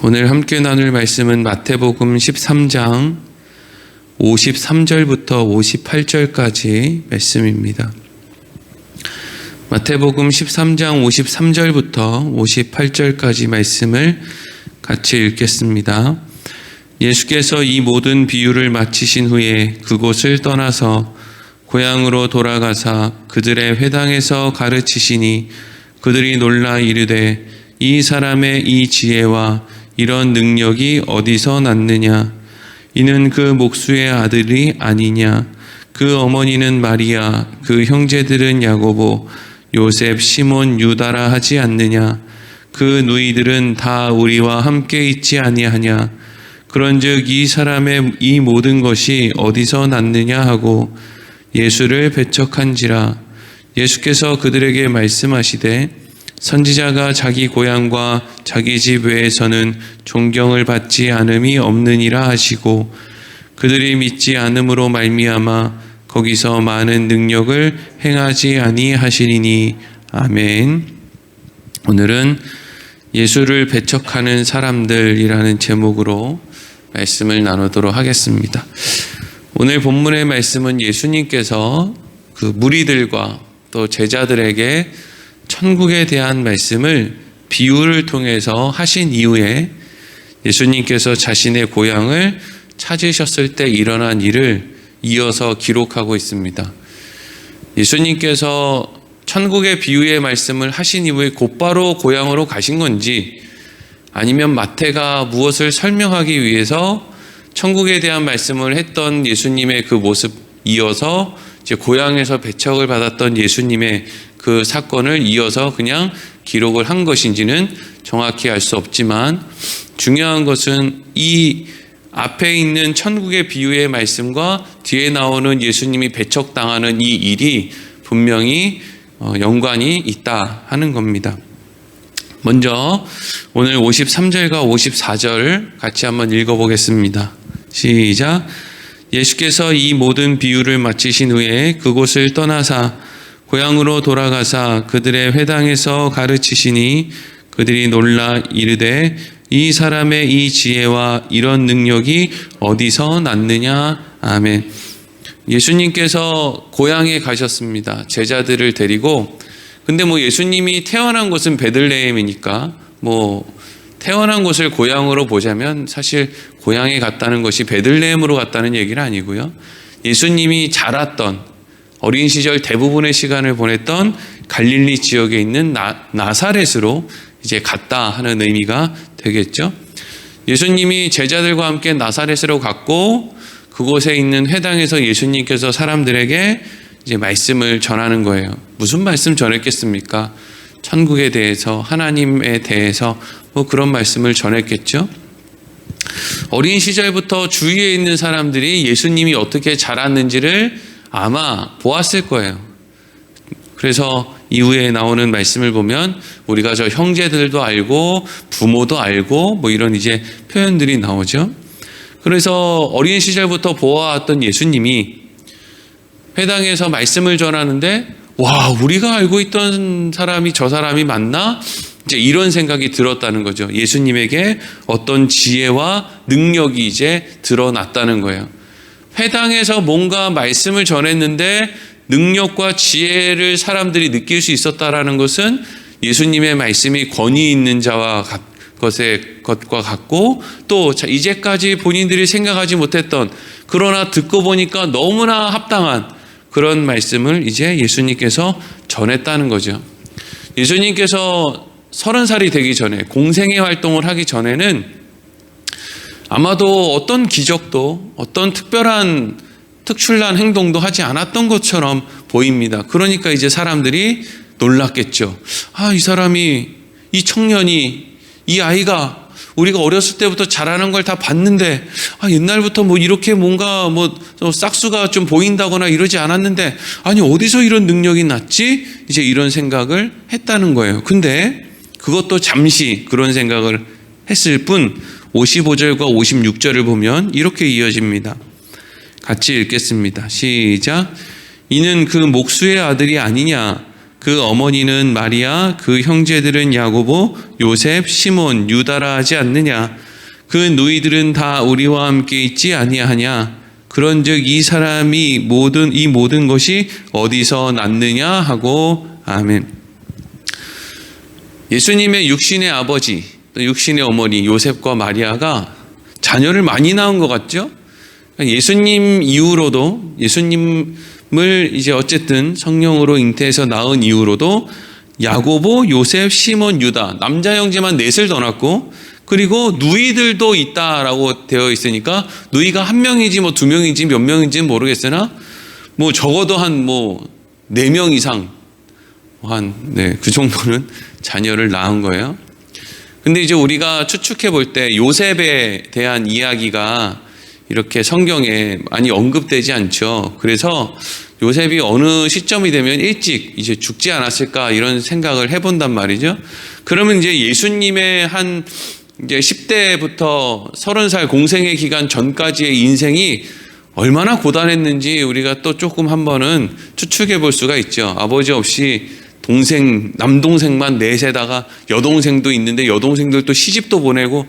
오늘 함께 나눌 말씀은 마태복음 13장 53절부터 58절까지 말씀입니다. 마태복음 13장 53절부터 58절까지 말씀을 같이 읽겠습니다. 예수께서 이 모든 비유를 마치신 후에 그곳을 떠나서 고향으로 돌아가사 그들의 회당에서 가르치시니 그들이 놀라 이르되 이 사람의 이 지혜와 이런 능력이 어디서 났느냐? 이는 그 목수의 아들이 아니냐? 그 어머니는 마리아, 그 형제들은 야고보, 요셉, 시몬, 유다라 하지 않느냐? 그 누이들은 다 우리와 함께 있지 아니하냐? 그런즉 이 사람의 이 모든 것이 어디서 났느냐 하고 예수를 배척한지라. 예수께서 그들에게 말씀하시되 선지자가 자기 고향과 자기 집 외에서는 존경을 받지 않음이 없느니라 하시고 그들이 믿지 않음으로 말미암아 거기서 많은 능력을 행하지 아니하시리니. 아멘. 오늘은 예수를 배척하는 사람들이라는 제목으로 말씀을 나누도록 하겠습니다. 오늘 본문의 말씀은 예수님께서 그 무리들과 또 제자들에게 천국에 대한 말씀을 비유를 통해서 하신 이후에 예수님께서 자신의 고향을 찾으셨을 때 일어난 일을 이어서 기록하고 있습니다. 예수님께서 천국의 비유의 말씀을 하신 이후에 곧바로 고향으로 가신 건지 아니면 마태가 무엇을 설명하기 위해서 천국에 대한 말씀을 했던 예수님의 그 모습 이어서 이제 고향에서 배척을 받았던 예수님의 그 사건을 이어서 그냥 기록을 한 것인지는 정확히 알 수 없지만 중요한 것은 이 앞에 있는 천국의 비유의 말씀과 뒤에 나오는 예수님이 배척당하는 이 일이 분명히 연관이 있다 하는 겁니다. 먼저 오늘 53절과 54절 같이 한번 읽어보겠습니다. 시작. 예수께서 이 모든 비유를 마치신 후에 그곳을 떠나사 고향으로 돌아가사 그들의 회당에서 가르치시니 그들이 놀라 이르되 이 사람의 이 지혜와 이런 능력이 어디서 났느냐. 아멘. 예수님께서 고향에 가셨습니다. 제자들을 데리고. 근데 예수님이 태어난 곳은 베들레헴이니까 태어난 곳을 고향으로 보자면 사실 고향에 갔다는 것이 베들레헴으로 갔다는 얘기는 아니고요. 예수님이 자랐던 어린 시절 대부분의 시간을 보냈던 갈릴리 지역에 있는 나사렛으로 이제 갔다 하는 의미가 되겠죠. 예수님이 제자들과 함께 나사렛으로 갔고 그곳에 있는 회당에서 예수님께서 사람들에게 이제 말씀을 전하는 거예요. 무슨 말씀 전했겠습니까? 천국에 대해서, 하나님에 대해서 그런 말씀을 전했겠죠. 어린 시절부터 주위에 있는 사람들이 예수님이 어떻게 자랐는지를 아마 보았을 거예요. 그래서 이후에 나오는 말씀을 보면 우리가 저 형제들도 알고 부모도 알고 이런 이제 표현들이 나오죠. 그래서 어린 시절부터 보아왔던 예수님이 회당에서 말씀을 전하는데 와, 우리가 알고 있던 사람이 저 사람이 맞나? 이제 이런 생각이 들었다는 거죠. 예수님에게 어떤 지혜와 능력이 이제 드러났다는 거예요. 회당에서 뭔가 말씀을 전했는데 능력과 지혜를 사람들이 느낄 수 있었다라는 것은 예수님의 말씀이 권위 있는 자와 것과 같고 또 이제까지 본인들이 생각하지 못했던 그러나 듣고 보니까 너무나 합당한 그런 말씀을 이제 예수님께서 전했다는 거죠. 예수님께서 30살이 되기 전에 공생애 활동을 하기 전에는 아마도 어떤 기적도 어떤 특출난 행동도 하지 않았던 것처럼 보입니다. 그러니까 이제 사람들이 놀랐겠죠. 이 사람이, 이 청년이, 이 아이가 우리가 어렸을 때부터 잘하는 걸 다 봤는데 옛날부터 이렇게 뭔가 싹수가 좀 보인다거나 이러지 않았는데 아니 어디서 이런 능력이 났지? 이제 이런 생각을 했다는 거예요. 근데 그것도 잠시 그런 생각을 했을 뿐 55절과 56절을 보면 이렇게 이어집니다. 같이 읽겠습니다. 시작. 이는 그 목수의 아들이 아니냐? 그 그 어머니는 마리아, 그 형제들은 야고보, 요셉, 시몬, 유다라 하지 않느냐? 그 누이들은 다 우리와 함께 있지 아니하냐? 그런즉 이 사람이 이 모든 것이 어디서 났느냐 하고 아멘. 예수님의 육신의 아버지, 또 육신의 어머니 요셉과 마리아가 자녀를 많이 낳은 것 같죠? 예수님 이후로도, 예수님을 이제 어쨌든 성령으로 잉태해서 낳은 이후로도 야고보, 요셉, 시몬, 유다, 남자 형제만 넷을 더 낳고, 그리고 누이들도 있다라고 되어 있으니까 누이가 한 명이지 뭐 두 명이지 몇 명인지는 모르겠으나 뭐 적어도 한 뭐 4명 이상 그 정도는 자녀를 낳은 거예요. 근데 이제 우리가 추측해 볼 때 요셉에 대한 이야기가 이렇게 성경에 많이 언급되지 않죠. 그래서 요셉이 어느 시점이 되면 일찍 이제 죽지 않았을까 이런 생각을 해본단 말이죠. 그러면 이제 예수님의 한 이제 10대부터 30살 공생의 기간 전까지의 인생이 얼마나 고단했는지 우리가 또 조금 한번은 추측해 볼 수가 있죠. 아버지 없이 남동생만 넷에다가 여동생도 있는데 여동생들도 시집도 보내고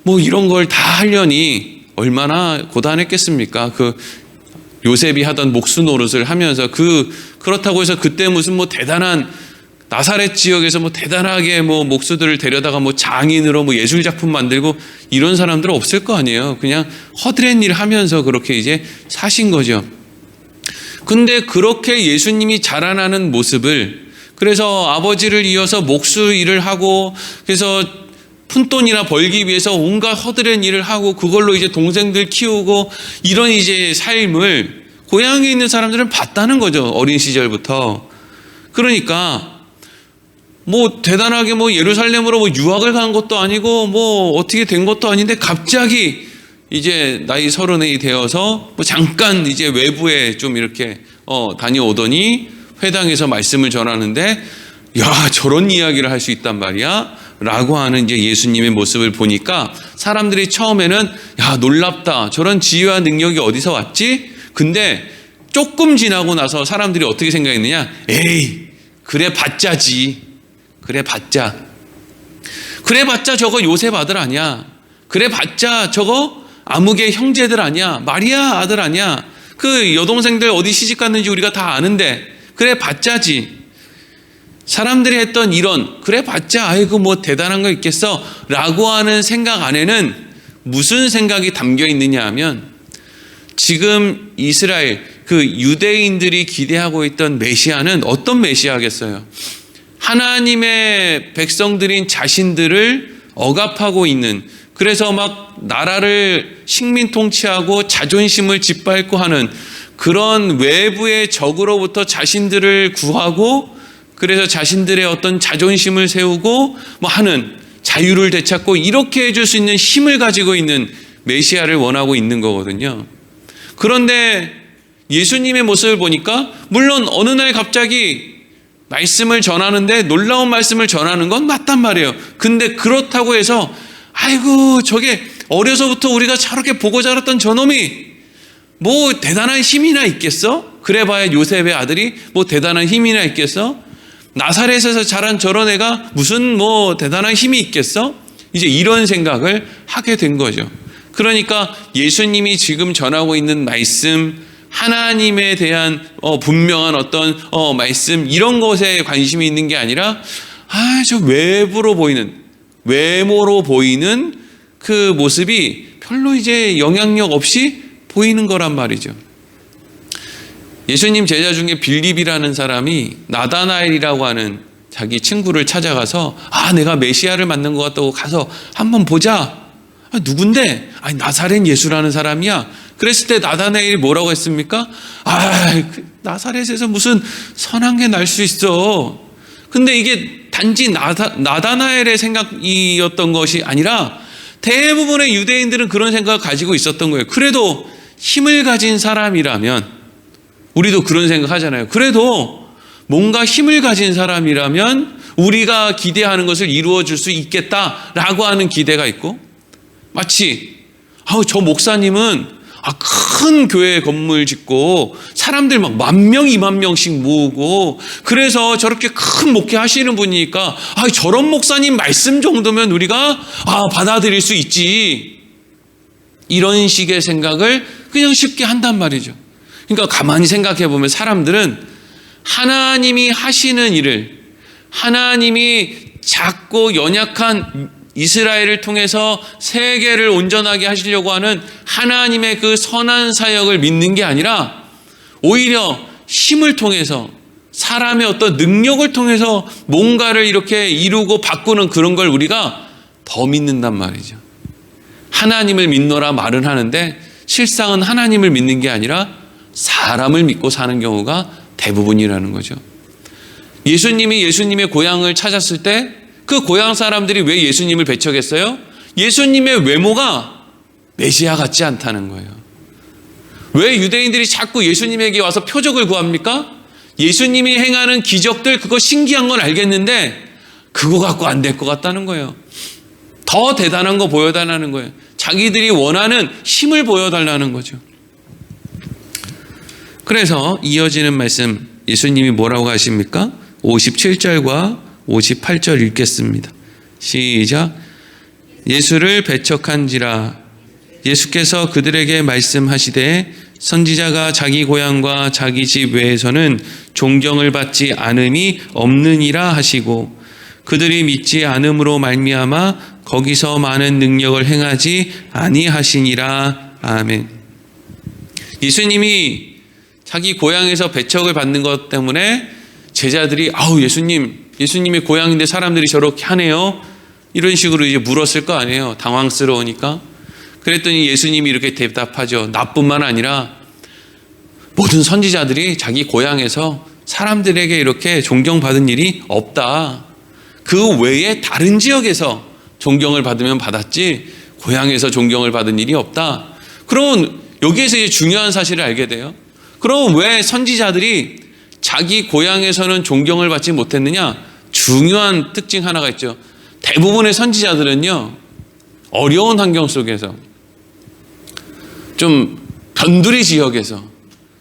뭐 이런 걸 다 하려니 얼마나 고단했겠습니까? 그 요셉이 하던 목수 노릇을 하면서 그렇다고 해서 그때 무슨 뭐 대단한 나사렛 지역에서 뭐 대단하게 뭐 목수들을 데려다가 뭐 장인으로 뭐 예술 작품 만들고 이런 사람들은 없을 거 아니에요. 그냥 허드렛 일 하면서 그렇게 이제 사신 거죠. 근데 그렇게 예수님이 자라나는 모습을, 그래서 아버지를 이어서 목수 일을 하고 그래서 푼돈이나 벌기 위해서 온갖 허드렛 일을 하고 그걸로 이제 동생들 키우고 이런 이제 삶을 고향에 있는 사람들은 봤다는 거죠. 어린 시절부터. 그러니까 뭐 대단하게 뭐 예루살렘으로 뭐 유학을 간 것도 아니고 뭐 어떻게 된 것도 아닌데 갑자기 이제 나이 30이 되어서 뭐 잠깐 이제 외부에 좀 이렇게 다녀오더니 회당에서 말씀을 전하는데 야 저런 이야기를 할 수 있단 말이야 라고 하는 이제 예수님의 모습을 보니까 사람들이 처음에는 야 놀랍다, 저런 지혜와 능력이 어디서 왔지? 근데 조금 지나고 나서 사람들이 어떻게 생각했느냐, 에이 그래 봤자지, 그래봤자 저거 요셉 아들 아니야, 그래봤자 저거 아무개 형제들 아니야, 마리아 아들 아니야, 그 여동생들 어디 시집 갔는지 우리가 다 아는데 그래봤자지. 사람들이 했던 이런 그래봤자 아이고 뭐 대단한 거 있겠어 라고 하는 생각 안에는 무슨 생각이 담겨 있느냐 하면 지금 이스라엘 그 유대인들이 기대하고 있던 메시아는 어떤 메시아겠어요? 하나님의 백성들인 자신들을 억압하고 있는, 그래서 막 나라를 식민 통치하고 자존심을 짓밟고 하는 그런 외부의 적으로부터 자신들을 구하고 그래서 자신들의 어떤 자존심을 세우고 뭐 하는 자유를 되찾고 이렇게 해줄 수 있는 힘을 가지고 있는 메시아를 원하고 있는 거거든요. 그런데 예수님의 모습을 보니까 물론 어느 날 갑자기 말씀을 전하는데 놀라운 말씀을 전하는 건 맞단 말이에요. 근데 그렇다고 해서 아이고 저게 어려서부터 우리가 저렇게 보고 자랐던 저놈이 뭐 대단한 힘이나 있겠어? 그래봐야 요셉의 아들이 뭐 대단한 힘이나 있겠어? 나사렛에서 자란 저런 애가 무슨 뭐 대단한 힘이 있겠어? 이제 이런 생각을 하게 된 거죠. 그러니까 예수님이 지금 전하고 있는 말씀, 하나님에 대한 분명한 어떤 말씀 이런 것에 관심이 있는 게 아니라 저 외모로 보이는 그 모습이 별로 이제 영향력 없이 보이는 거란 말이죠. 예수님 제자 중에 빌립이라는 사람이 나다나엘이라고 하는 자기 친구를 찾아가서 내가 메시아를 만난 것 같다고 가서 한번 보자. 누군데? 나사렛 예수라는 사람이야. 그랬을 때 나다나엘이 뭐라고 했습니까? 나사렛에서 무슨 선한 게 날 수 있어. 근데 이게 단지 나다나엘의 생각이었던 것이 아니라 대부분의 유대인들은 그런 생각을 가지고 있었던 거예요. 그래도 힘을 가진 사람이라면, 우리도 그런 생각 하잖아요. 그래도 뭔가 힘을 가진 사람이라면 우리가 기대하는 것을 이루어 줄 수 있겠다라고 하는 기대가 있고, 마치 저 목사님은 큰 교회 건물 짓고 사람들 막 10,000명, 20,000명씩 모으고 그래서 저렇게 큰 목회 하시는 분이니까 저런 목사님 말씀 정도면 우리가 받아들일 수 있지. 이런 식의 생각을 그냥 쉽게 한단 말이죠. 그러니까 가만히 생각해 보면 사람들은 하나님이 하시는 일을, 하나님이 작고 연약한 이스라엘을 통해서 세계를 온전하게 하시려고 하는 하나님의 그 선한 사역을 믿는 게 아니라 오히려 힘을 통해서, 사람의 어떤 능력을 통해서 뭔가를 이렇게 이루고 바꾸는 그런 걸 우리가 더 믿는단 말이죠. 하나님을 믿노라 말은 하는데 실상은 하나님을 믿는 게 아니라 사람을 믿고 사는 경우가 대부분이라는 거죠. 예수님이 예수님의 고향을 찾았을 때 그 고향 사람들이 왜 예수님을 배척했어요? 예수님의 외모가 메시아 같지 않다는 거예요. 왜 유대인들이 자꾸 예수님에게 와서 표적을 구합니까? 예수님이 행하는 기적들, 그거 신기한 건 알겠는데 그거 갖고 안 될 것 같다는 거예요. 더 대단한 거 보여달라는 거예요. 자기들이 원하는 힘을 보여달라는 거죠. 그래서 이어지는 말씀, 예수님이 뭐라고 하십니까? 57절과 58절 읽겠습니다. 시작. 예수를 배척한지라 예수께서 그들에게 말씀하시되 선지자가 자기 고향과 자기 집 외에서는 존경을 받지 않음이 없느니라 하시고 그들이 믿지 않음으로 말미암아 거기서 많은 능력을 행하지 아니하시니라. 아멘. 예수님이 자기 고향에서 배척을 받는 것 때문에 제자들이 예수님의 고향인데 사람들이 저렇게 하네요. 이런 식으로 이제 물었을 거 아니에요. 당황스러우니까. 그랬더니 예수님이 이렇게 대답하죠. 나뿐만 아니라 모든 선지자들이 자기 고향에서 사람들에게 이렇게 존경받은 일이 없다. 그 외에 다른 지역에서 존경을 받으면 받았지 고향에서 존경을 받은 일이 없다. 그럼 여기에서 이제 중요한 사실을 알게 돼요. 그럼 왜 선지자들이 자기 고향에서는 존경을 받지 못했느냐? 중요한 특징 하나가 있죠. 대부분의 선지자들은요, 어려운 환경 속에서, 좀 변두리 지역에서,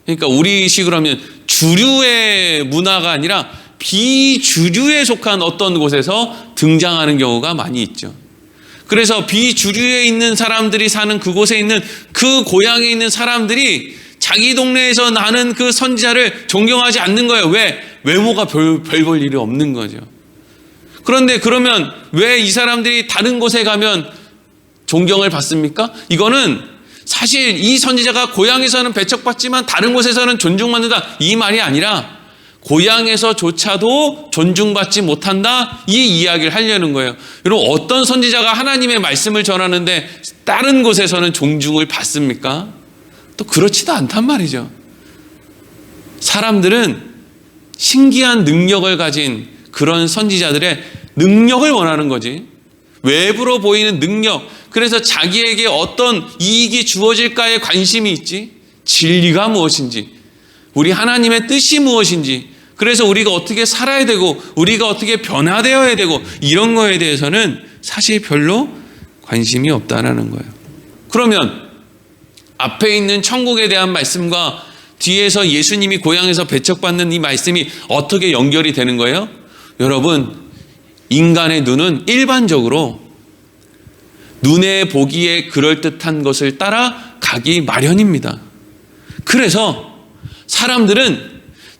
그러니까 우리식으로 하면 주류의 문화가 아니라 비주류에 속한 어떤 곳에서 등장하는 경우가 많이 있죠. 그래서 비주류에 있는 사람들이 사는 그곳에 있는 그 고향에 있는 사람들이 자기 동네에서 나는 그 선지자를 존경하지 않는 거예요. 왜? 외모가 별 볼 일이 없는 거죠. 그런데 그러면 왜 이 사람들이 다른 곳에 가면 존경을 받습니까? 이거는 사실 이 선지자가 고향에서는 배척받지만 다른 곳에서는 존중받는다, 이 말이 아니라 고향에서조차도 존중받지 못한다, 이 이야기를 하려는 거예요. 여러분, 어떤 선지자가 하나님의 말씀을 전하는데 다른 곳에서는 존중을 받습니까? 또 그렇지도 않단 말이죠. 사람들은 신기한 능력을 가진 그런 선지자들의 능력을 원하는 거지. 외부로 보이는 능력, 그래서 자기에게 어떤 이익이 주어질까에 관심이 있지. 진리가 무엇인지, 우리 하나님의 뜻이 무엇인지, 그래서 우리가 어떻게 살아야 되고 우리가 어떻게 변화되어야 되고 이런 거에 대해서는 사실 별로 관심이 없다라는 거예요. 그러면 앞에 있는 천국에 대한 말씀과 뒤에서 예수님이 고향에서 배척받는 이 말씀이 어떻게 연결이 되는 거예요? 여러분, 인간의 눈은 일반적으로 눈에 보기에 그럴듯한 것을 따라가기 마련입니다. 그래서 사람들은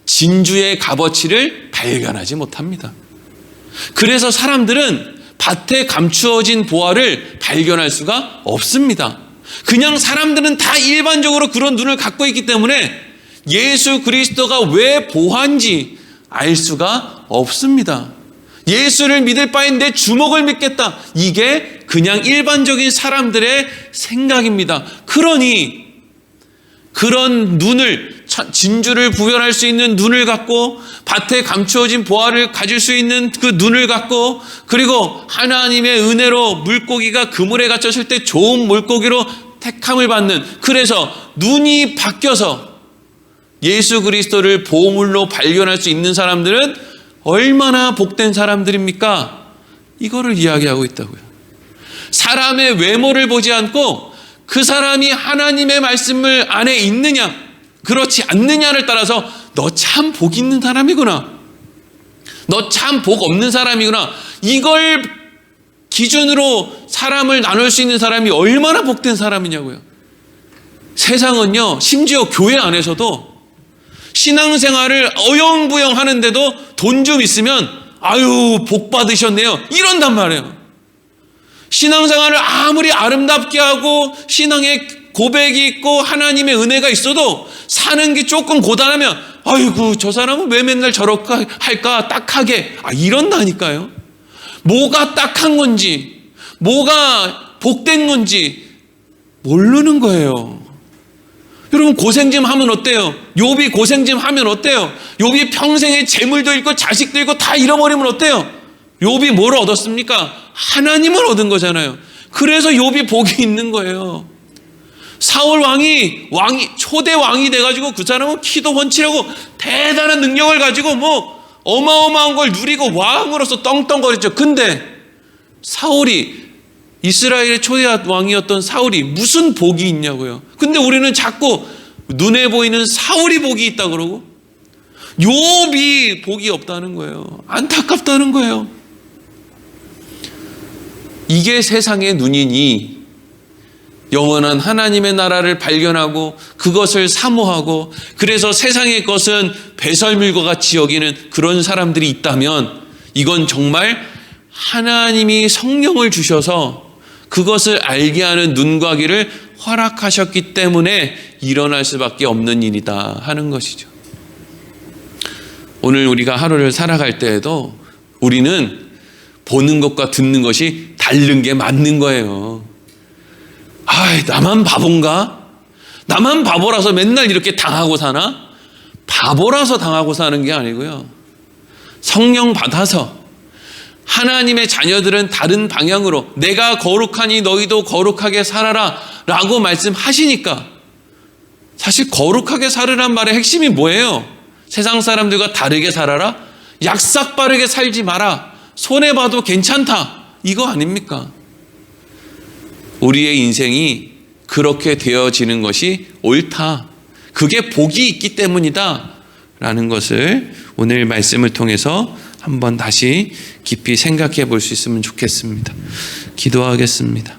진주의 값어치를 발견하지 못합니다. 그래서 사람들은 밭에 감추어진 보화를 발견할 수가 없습니다. 그냥 사람들은 다 일반적으로 그런 눈을 갖고 있기 때문에 예수 그리스도가 왜 보화인지 알 수가 없습니다. 예수를 믿을 바엔 내 주먹을 믿겠다, 이게 그냥 일반적인 사람들의 생각입니다. 그러니 그런 눈을, 진주를 구별할 수 있는 눈을 갖고 밭에 감추어진 보화를 가질 수 있는 그 눈을 갖고, 그리고 하나님의 은혜로 물고기가 그물에 갇혔을 때 좋은 물고기로 택함을 받는, 그래서 눈이 바뀌어서 예수 그리스도를 보물로 발견할 수 있는 사람들은 얼마나 복된 사람들입니까? 이거를 이야기하고 있다고요. 사람의 외모를 보지 않고 그 사람이 하나님의 말씀을 안에 있느냐 그렇지 않느냐를 따라서 너 참 복 있는 사람이구나, 너 참 복 없는 사람이구나, 이걸 기준으로 사람을 나눌 수 있는 사람이 얼마나 복된 사람이냐고요. 세상은요, 심지어 교회 안에서도 신앙생활을 어영부영 하는데도 돈 좀 있으면 아유 복 받으셨네요 이런단 말이에요. 신앙생활을 아무리 아름답게 하고 신앙의 고백이 있고 하나님의 은혜가 있어도 사는 게 조금 고단하면 아이고 저 사람은 왜 맨날 저렇게 할까 딱하게 이런다니까요. 뭐가 딱한 건지 뭐가 복된 건지 모르는 거예요. 여러분 고생 좀 하면 어때요? 욥이 고생 좀 하면 어때요? 욥이 평생에 재물도 잃고 자식도 잃고 다 잃어버리면 어때요? 욥이 뭘 얻었습니까? 하나님을 얻은 거잖아요. 그래서 욥이 복이 있는 거예요. 사울 왕이 초대 왕이 돼가지고 그 사람은 키도 훤칠하고 대단한 능력을 가지고 뭐 어마어마한 걸 누리고 왕으로서 떵떵거렸죠. 근데 사울이 이스라엘의 초대 왕이었던 사울이 무슨 복이 있냐고요. 근데 우리는 자꾸 눈에 보이는 사울이 복이 있다 그러고 욥이 복이 없다는 거예요. 안타깝다는 거예요. 이게 세상의 눈이니 영원한 하나님의 나라를 발견하고 그것을 사모하고 그래서 세상의 것은 배설물과 같이 여기는 그런 사람들이 있다면 이건 정말 하나님이 성령을 주셔서 그것을 알게 하는 눈과 귀를 허락하셨기 때문에 일어날 수밖에 없는 일이다 하는 것이죠. 오늘 우리가 하루를 살아갈 때에도 우리는 보는 것과 듣는 것이 다른 게 맞는 거예요. 나만 바본가? 나만 바보라서 맨날 이렇게 당하고 사나? 바보라서 당하고 사는 게 아니고요. 성령 받아서 하나님의 자녀들은 다른 방향으로 내가 거룩하니 너희도 거룩하게 살아라 라고 말씀하시니까 사실 거룩하게 살으란 말의 핵심이 뭐예요? 세상 사람들과 다르게 살아라? 약삭 빠르게 살지 마라. 손해봐도 괜찮다. 이거 아닙니까? 우리의 인생이 그렇게 되어지는 것이 옳다. 그게 복이 있기 때문이다. 라는 것을 오늘 말씀을 통해서 한번 다시 깊이 생각해 볼 수 있으면 좋겠습니다. 기도하겠습니다.